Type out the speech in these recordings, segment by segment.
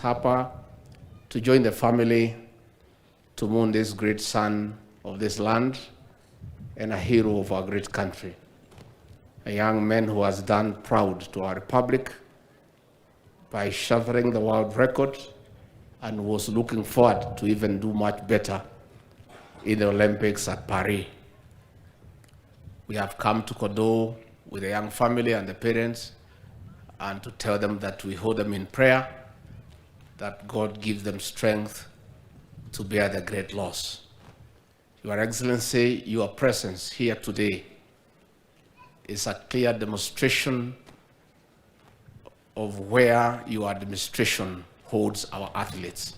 hapa to join the family to mourn this great son of this land and a hero of our great country. A young man who has done proud to our republic by shattering the world record and was looking forward to even do much better in the Olympics at Paris. We have come to condole with the young family and the parents and to tell them that we hold them in prayer, that God gives them strength to bear the great loss. Your Excellency, your presence here today is a clear demonstration of where your administration holds our athletes.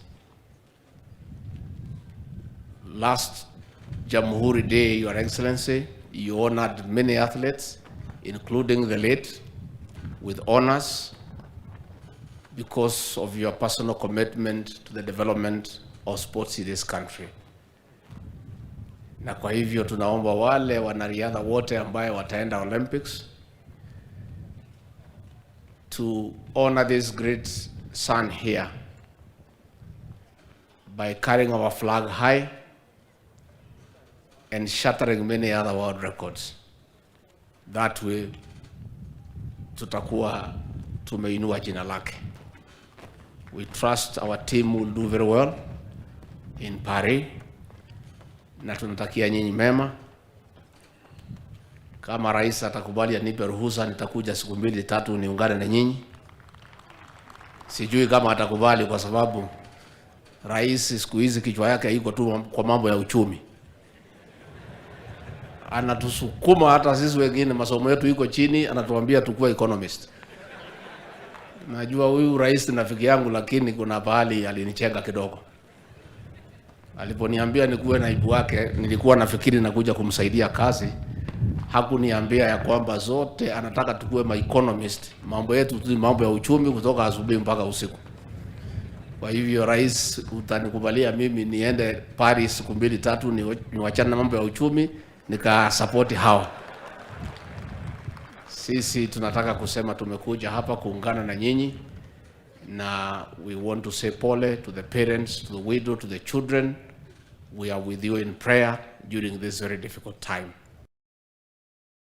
Last Jamhuri Day, Your Excellency, you honored many athletes, including the late, with honors because of your personal commitment to the development of sports in this country. Na kwa hivyo tunaomba wale wanariadha wote ambaye wataenda Olympics to honor this great son here by carrying our flag high and shattering many other world records. That way tutakuwa tumeinua jina lake. We trust our team will do very well in Paris, na tunatakia nyinyi mema. Kama rais atakubali anipe ruhusa, nitakuja siku 2-3 niungane na nyinyi. Sijui kama atakubali kwa sababu rais siku hizi kichwa yake iko tu kwa mambo ya uchumi. Anatusukuma hata sisi wengine masomo yetu iko chini, anatuambia tukue economist. Najua huyu rais ni rafiki yangu, lakini kuna pahali alinichenga kidogo. Aliponiambia nikuwe naibu wake, nilikuwa nafikiri nakuja kumsaidia kazi. Hakuniambia ya kwamba zote anataka tukue ma economist. Mambo yetu tu mambo ya uchumi kutoka asubuhi mpaka usiku. Kwa hivyo rais, utanikubalia mimi niende Paris siku 2-3 niwachane na mambo ya uchumi nika support hawa. Sisi tunataka kusema tumekuja hapa kuungana na nyinyi, na we want to say pole to the parents, to the widow, to the children. We are with you in prayer during this very difficult time.